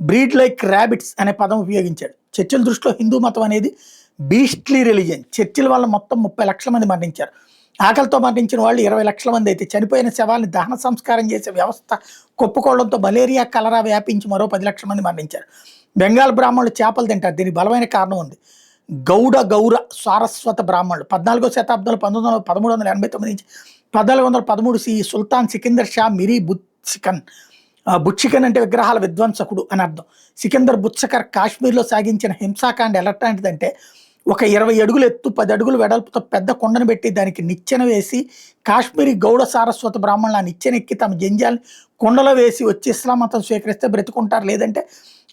Breed like rabbits అనే పదం ఉపయోగించాడు. చర్చిల దృష్టిలో హిందూ మతం అనేది బీస్ట్లీ రిలీజియన్. చర్చిల వల్ల మొత్తం 30 లక్షల మంది మరణించారు. ఆకలితో మరణించిన వాళ్ళు 20 లక్షల మంది అయితే, చనిపోయిన శవాల్ని దహన సంస్కారం చేసే వ్యవస్థ కుప్పకోవడంతో మలేరియా, కలరా వ్యాపించి మరో 10 లక్షల మంది మరణించారు. బెంగాల్ బ్రాహ్మణులు చేపలు తింటారు. దీనికి బలమైన కారణం ఉంది. గౌర సారస్వత బ్రాహ్మణులు 14వ శతాబ్దంలో 1389 నుంచి 1413 సుల్తాన్ సికిందర్ షా మిరీ బుచ్చికన్ అంటే విగ్రహాల విధ్వంసకుడు అని అర్థం. సికిందర్ బుత్సకర్ కాశ్మీర్లో సాగించిన హింసాకాండ ఎలాంటిదంటే, ఒక 20 అడుగులు ఎత్తు 10 అడుగులు వెడల్పుతో పెద్ద కొండను పెట్టి దానికి నిచ్చెన వేసి కాశ్మీరీ గౌడ సారస్వత బ్రాహ్మణులు ఆ నిచ్చెన ఎక్కి తమ జంజాల్ని కొండలో వేసి వచ్చి ఇస్లాం మతం స్వీకరిస్తే బ్రతుకుంటారు, లేదంటే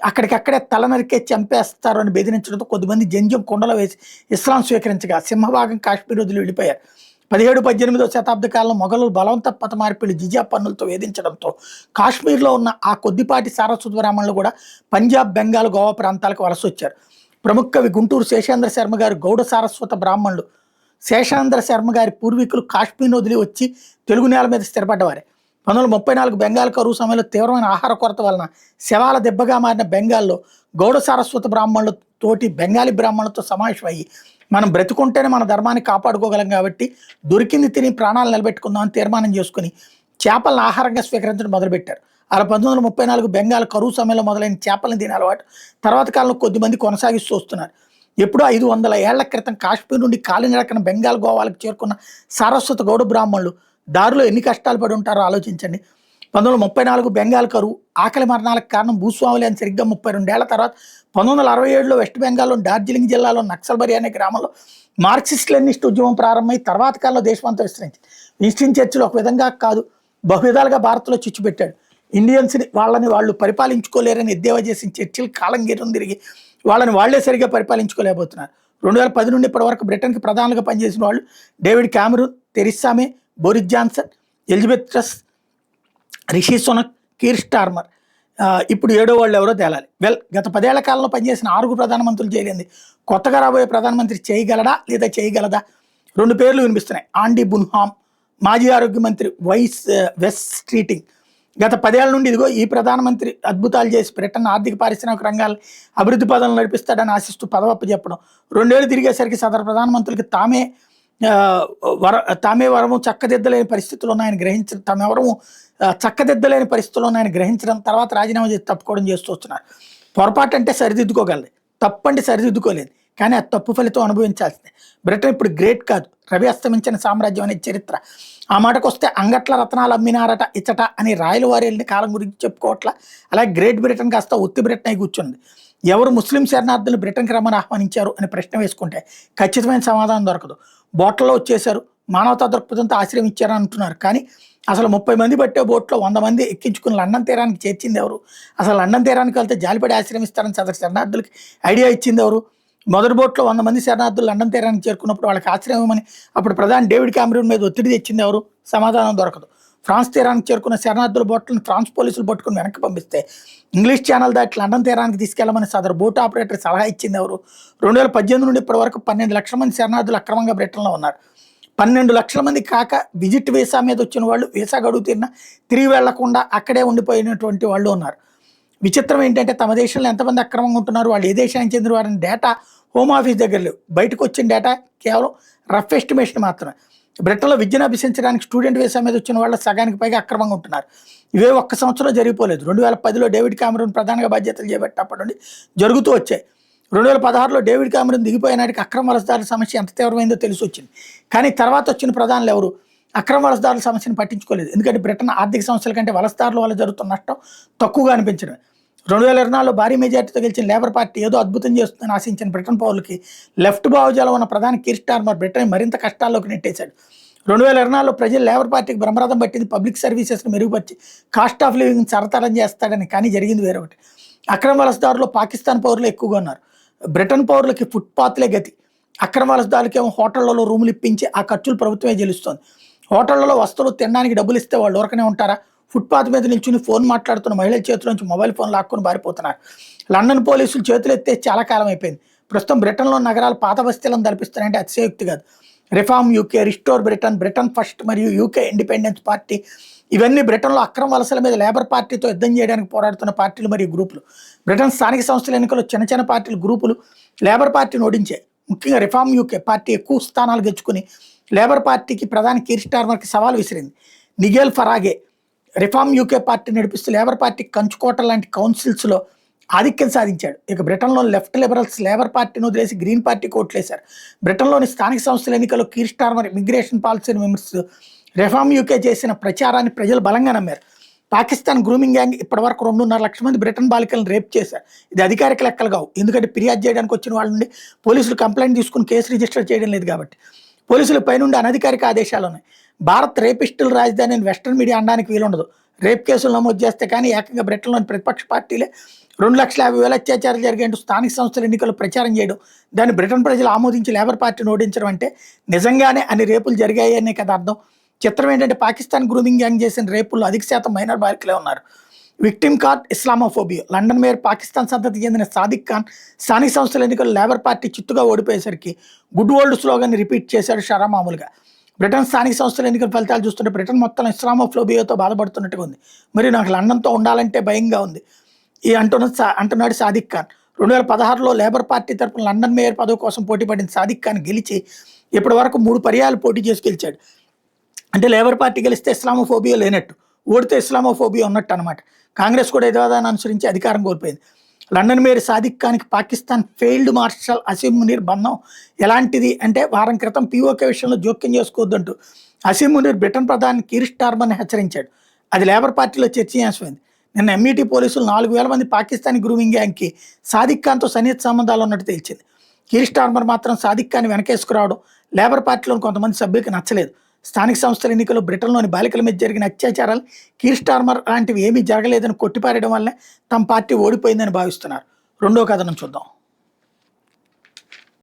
అక్కడికక్కడే తల నరికే చంపేస్తారు అని బెదిరించడంతో కొద్దిమంది జంజం కొండలో వేసి ఇస్లాం స్వీకరించగా సింహభాగం కాశ్మీర్ వదిలి వెళ్ళిపోయారు. 17-18వ శతాబ్ద కాలంలో మొఘలు బలవంత పథ మార్పిడి జిజియా పన్నులతో వేధించడంతో కాశ్మీర్లో ఉన్న ఆ కొద్దిపాటి సారస్వత బ్రాహ్మణులు కూడా పంజాబ్, బెంగాల్, గోవా ప్రాంతాలకు వలస వచ్చారు. ప్రముఖ కవి గుంటూరు శేషేంద్ర శర్మ గారు గౌడ సారస్వత బ్రాహ్మణులు. శేషేంద్ర శర్మ గారి పూర్వీకులు కాశ్మీర్ వదిలి వచ్చి తెలుగు నేల మీద స్థిరపడ్డవారే. 1934 బెంగాల్ కరువు సమయంలో తీవ్రమైన ఆహార కొరత వలన శవాల దెబ్బగా మారిన బెంగాల్లో గౌడ సారస్వత బ్రాహ్మణులు తోటి బెంగాలీ బ్రాహ్మణులతో సమావేశం అయ్యి, మనం బ్రతుకుంటేనే మన ధర్మాన్ని కాపాడుకోగలం కాబట్టి దొరికింది తిని ప్రాణాలు నిలబెట్టుకుందామని తీర్మానం చేసుకుని చేపలను ఆహారంగా స్వీకరించడం మొదలుపెట్టారు. అలా 1934 బెంగాల్ కరువు సమయంలో మొదలైన చేపలను తినే అలవాటు తర్వాత కాలంలో కొద్దిమంది కొనసాగిస్తూ వస్తున్నారు. ఎప్పుడో 500 ఏళ్ల క్రితం కాశ్మీర్ నుండి కాలినడకన బెంగాల్, గోవాలకు చేరుకున్న సారస్వత గౌడ బ్రాహ్మణులు దారిలో ఎన్ని కష్టాలు పడి ఉంటారో ఆలోచించండి. 1934 బెంగాల్ కరువు, ఆకలి మరణాలకు కారణం భూస్వాములే అని సరిగ్గా 32 ఏళ్ల తర్వాత 1967లో వెస్ట్ బెంగాల్లోని డార్జిలింగ్ జిల్లాలో నక్సల్బరి అనే గ్రామంలో మార్క్సిస్ట్ లెనినిస్ట్ ఉద్యమం ప్రారంభమై తర్వాత కాలంలో దేశమంతా విస్తరించింది. విన్స్టన్ చర్చిల్ ఒక విధంగా కాదు బహువిధాలుగా భారత్లో చిచ్చు పెట్టాడు. ఇండియన్స్ని వాళ్ళని వాళ్ళు పరిపాలించుకోలేరని ఎద్దేవా చేసిన చర్చిల్ కాలం గీతం తిరిగి వాళ్ళని వాళ్లే సరిగ్గా పరిపాలించుకోలేకపోతున్నారు. 2010 నుండి ఇప్పటి వరకు బ్రిటన్కి ప్రధానంగా పనిచేసిన వాళ్ళు David Cameron, Theresa May, Boris Johnson, Elizabeth Truss, Rishi Sunak, Keir Starmer. ఇప్పుడు 7వ వాళ్ళు ఎవరో తేలాలి. గత 10 ఏళ్ల కాలంలో పనిచేసిన 6 ప్రధానమంత్రులు చేయలేంది కొత్తగా రాబోయే ప్రధానమంత్రి చేయగలడా లేదా చేయగలదా? 2 పేర్లు వినిపిస్తున్నాయి. ఆండీ బున్హామ్, మాజీ ఆరోగ్య మంత్రి వెస్ స్ట్రీటింగ్. గత 10 ఏళ్ల నుండి ఇదిగో ఈ ప్రధానమంత్రి అద్భుతాలు చేసి బ్రిటన్ ఆర్థిక పారిశ్రామిక రంగాలను అభివృద్ధి పదంలో నడిపిస్తాడని ఆశిస్తూ పదవప్పు చెప్పడం, 2 ఏళ్ళు తిరిగేసరికి సదరు ప్రధానమంత్రులకి తామే వరము చక్కదిద్దలేని పరిస్థితులు ఉన్నాయని గ్రహించడం, తామెవరము చక్కదిద్దలేని పరిస్థితులు ఉన్నాయని గ్రహించడం, తర్వాత రాజీనామా చేసి తప్పుకోవడం చేస్తూ వస్తున్నారు. పొరపాటు అంటే సరిదిద్దుకోగలదు, తప్పు అంటే సరిదిద్దుకోలేదు, కానీ ఆ తప్పు ఫలితం అనుభవించాల్సిందే. బ్రిటన్ ఇప్పుడు గ్రేట్ కాదు, రవి అస్తమించిన సామ్రాజ్యం అనే చరిత్ర. ఆ మాటకు వస్తే అంగట్ల రత్నాలు అమ్మినారట ఇచ్చట అని రాయల వారి వెళ్ళిన కాలం గురించి చెప్పుకోవట్లా. అలాగే గ్రేట్ బ్రిటన్ కాస్త ఒత్తి బ్రిటన్ అయి కూర్చుంది. ఎవరు ముస్లిం శరణార్థులు బ్రిటన్కి రమ్మని ఆహ్వానించారు అని ప్రశ్న వేసుకుంటే ఖచ్చితమైన సమాధానం దొరకదు. బోట్లలో వచ్చేశారు, మానవతా దృక్పథంతో ఆశ్రయం ఇచ్చారని అంటున్నారు. కానీ అసలు 30 మంది పట్టే బోట్లో 100 మంది ఎక్కించుకుని లండన్ తీరానికి చేర్చింది ఎవరు? అసలు లండన్ తీరానికి వెళ్తే జాలిపడి ఆశ్రమిస్తారని సదరు శరణార్థులకి ఐడియా ఇచ్చింది ఎవరు? మొదటి బోట్లో 100 మంది శరణార్థులు లండన్ తీరానికి చేరుకున్నప్పుడు వాళ్ళకి ఆశ్రయం ఇవ్వమని అప్పుడు ప్రధాని డేవిడ్ కామెరూన్ మీద ఒత్తిడి తెచ్చింది ఎవరు? సమాధానం దొరకదు. ఫ్రాన్స్ తీరానికి చేరుకున్న శరణార్థుల బోట్లను ఫ్రాన్స్ పోలీసులు పట్టుకుని వెనక్కి పంపిస్తే ఇంగ్లీష్ ఛానల్ దాటి లండన్ తీరానికి తీసుకెళ్లమని సదరు బోట్ ఆపరేటర్ సలహా ఇచ్చింది ఎవరు? 2018 నుండి ఇప్పటి వరకు 12 లక్షల మంది శరణార్థులు అక్రమంగా బ్రిటన్లో ఉన్నారు. 12 లక్షల మంది కాక విజిట్ వీసా మీద వచ్చిన వాళ్ళు, వీసా గడువు తీరినా తిరిగి వెళ్లకుండా అక్కడే ఉండిపోయినటువంటి వాళ్ళు ఉన్నారు. విచిత్రం ఏంటంటే తమ దేశంలో ఎంతమంది అక్రమంగా ఉంటున్నారు, వాళ్ళు ఏ దేశానికి చెందిన వారిని డేటా హోమ్ ఆఫీస్ దగ్గర లేవు. బయటకు వచ్చిన డేటా కేవలం రఫ్ ఎస్టిమేషన్ మాత్రమే. బ్రిటన్లో విద్యను అభ్యసించడానికి స్టూడెంట్ వీసా మీద వచ్చిన వాళ్ళ సగానికి పైగా అక్రమంగా ఉంటున్నారు. ఇవే ఒక్క సంవత్సరం జరిగిపోలేదు. 2010లో డేవిడ్ కామెరూన్ ప్రధానంగా బాధ్యతలు చేపట్టినప్పటి నుండి జరుగుతూ వచ్చాయి. 2016లో డేవిడ్ కామెరూన్ దిగిపోయిన నాటికి అక్రమ వలసదారుల సమస్య ఎంత తీవ్రమైందో తెలిసి వచ్చింది. కానీ తర్వాత వచ్చిన ప్రధానులు ఎవరు అక్రమ వలసదారుల సమస్యను పట్టించుకోలేదు. ఎందుకంటే బ్రిటన్ ఆర్థిక సమస్యల కంటే వలసదారుల వల్ల జరుగుతున్న నష్టం తక్కువగా అనిపించడం. 2024లో భారీ మెజార్టీతో గెలిచిన లేబర్ పార్టీ ఏదో అద్భుతం చేస్తుందని ఆశించిన బ్రిటన్ పౌరులకి లెఫ్ట్ భావజాలం ఉన్న ప్రధాని కీర్ స్టార్మర్ బ్రిటన్ మరింత కష్టాల్లోకి నెట్టేశాడు. 2024లో ప్రజలు లేబర్ పార్టీకి బ్రహ్మరథం పట్టింది పబ్లిక్ సర్వీసెస్ను మెరుగుపరిచి కాస్ట్ ఆఫ్ లివింగ్ సరతరం చేస్తాడని. కానీ జరిగింది వేరొకటి. అక్రమ వలసదారులు పాకిస్తాన్ పౌరులు ఎక్కువగా ఉన్నారు. బ్రిటన్ పౌరులకి ఫుట్పాత్లే గతి. అక్రమ వలసదారులకి ఏమో హోటళ్లలో రూములు ఇప్పించి ఆ ఖర్చులు ప్రభుత్వమే చెల్లిస్తోంది. హోటళ్లలో వస్తువులు తినడానికి డబ్బులు ఇస్తే వాళ్ళు ఊరకనే ఉంటారా? ఫుట్పాత్ మీద నిల్చుని ఫోన్ మాట్లాడుతున్న మహిళల చేతుల నుంచి మొబైల్ ఫోన్ లాక్కుని పారిపోతున్నారు. లండన్ పోలీసులు చేతులు ఎత్తే చాలా కాలం అయిపోయింది. ప్రస్తుతం బ్రిటన్లో నగరాలు పాత బస్తీలను తలపిస్తున్నాయంటే అతిశయోక్తి కాదు. Reform UK, restore Britain, Britain first మరియు యూకే ఇండిపెండెన్స్ పార్టీ ఇవన్నీ బ్రిటన్లో అక్రమ వలసల మీద లేబర్ పార్టీతో యుద్ధం చేయడానికి పోరాడుతున్న పార్టీలు మరియు గ్రూపులు. బ్రిటన్ స్థానిక సంస్థల ఎన్నికల్లో చిన్న చిన్న పార్టీలు గ్రూపులు లేబర్ పార్టీని ఓడించాయి. ముఖ్యంగా రిఫార్మ్ యూకే పార్టీ ఎక్కువ స్థానాలు గెలుచుకుని లేబర్ పార్టీకి ప్రధాని కీర్ స్టార్మర్కి సవాల్ విసిరింది. నిగేల్ ఫరాగే రిఫార్మ్ యూకే పార్టీ నడిపిస్తూ లేబర్ పార్టీ కంచుకోట లాంటి కౌన్సిల్స్లో ఆధిక్యం సాధించాడు. ఇక బ్రిటన్లో లెఫ్ట్ లిబరల్స్ లేబర్ పార్టీని వదిలేసి గ్రీన్ పార్టీకి ఓట్లేశారు. బ్రిటన్లోని స్థానిక సంస్థల ఎన్నికల్లో కీర్ స్టార్మర్ ఇమిగ్రేషన్ పాలసీని విమర్శిస్తూ రిఫార్మ్ యూకే చేసిన ప్రచారాన్ని ప్రజలు బలంగా నమ్మారు. పాకిస్తాన్ గ్రూమింగ్ గ్యాంగ్ ఇప్పటివరకు 2.5 లక్షల మంది బ్రిటన్ బాలికలను రేప్ చేశారు. ఇది అధికారిక లెక్కలు కావు, ఎందుకంటే ఫిర్యాదు చేయడానికి వచ్చిన వాళ్ళ నుండి పోలీసులు కంప్లైంట్ తీసుకుని కేసు రిజిస్టర్ చేయడం లేదు కాబట్టి. పోలీసుల పైనుండి అనధికారిక ఆదేశాలు ఉన్నాయి. భారత్ రేపిస్టుల రాజధాని అని వెస్టర్న్ మీడియా అనడానికి వీలుండదు. రేప్ కేసులు నమోదు చేస్తే కానీ ఏకంగా బ్రిటన్లోని ప్రతిపక్ష పార్టీలే 2,50,000 అత్యాచారాలు జరిగేంటూ స్థానిక సంస్థల ఎన్నికల్లో ప్రచారం చేయడం, దాన్ని బ్రిటన్ ప్రజలు ఆమోదించి లేబర్ పార్టీని ఓడించడం అంటే నిజంగానే అన్ని రేపులు జరిగాయనే కదా అర్థం. చిత్రం ఏంటంటే పాకిస్తాన్ గ్రూమింగ్ గ్యాంగ్ చేసిన రేపుల్లో అధిక శాతం మైనర్ బాలికలే ఉన్నారు. Victim card Islamophobia. London mayor Pakistan సంతతికి చెందిన సాదిక్ ఖాన్ స్థానిక సంస్థల ఎన్నికల్లో లేబర్ పార్టీ చిత్తుగా ఓడిపోయేసరికి గుడ్ ఓల్డ్ స్లోగన్ రిపీట్ చేశాడు షరా మామూలుగా. బ్రిటన్ స్థానిక సంస్థల ఎన్నికల ఫలితాలు చూస్తుంటే బ్రిటన్ మొత్తం ఇస్లామోఫోబియాతో బాధపడుతున్నట్టుగా ఉంది. మరి నాకు లండన్తో ఉండాలంటే భయంగా ఉంది ఈ అంటున్నాడు సాదిక్ ఖాన్. 2016లో లేబర్ పార్టీ తరపున లండన్ మేయర్ పదవి కోసం పోటీ పడిన సాదిక్ ఖాన్ గెలిచి ఇప్పటి వరకు 3 పర్యాలు పోటీ చేసి గెలిచాడు. అంటే లేబర్ పార్టీ గెలిస్తే ఇస్లామోఫోబియా లేనట్టు, ఓడితే ఇస్లామోఫోబియా ఉన్నట్టు అనమాట. కాంగ్రెస్ కూడా ఇదే విధానాన్ని అనుసరించి అధికారం కోల్పోయింది. లండన్ మేయర్ సాదిక్ ఖాన్కి పాకిస్తాన్ ఫెయిల్డ్ మార్షల్ అసీం మునీర్ బంధం ఎలాంటిది అంటే వారం క్రితం పీఓకే విషయంలో జోక్యం చేసుకోవద్దంటూ అసీం మునీర్ బ్రిటన్ ప్రధాని కీర్ స్టార్మర్ని హెచ్చరించాడు. అది లేబర్ పార్టీలో చర్చనీయాంశమైంది. నిన్న ఎంఈటీ పోలీసులు 4,000 మంది పాకిస్తానీ గ్రూమింగ్ గ్యాంగ్కి సాదిక్ ఖాన్తో సన్నిహిత సంబంధాలు ఉన్నట్టు తేల్చింది. కీర్ స్టార్మర్ మాత్రం సాదిక్ ఖాన్ వెనకేసుకురావడం లేబర్ పార్టీలోని కొంతమంది సభ్యులకు నచ్చలేదు. స్థానిక సంస్థల ఎన్నికల్లో బ్రిటన్లోని బాలికల మీద జరిగిన అత్యాచారాలు, కీర్ స్టార్మర్ లాంటివి ఏమీ జరగలేదని కొట్టిపారేయడం వల్లే తమ పార్టీ ఓడిపోయిందని భావిస్తున్నారు. రెండో కథనం చూద్దాం.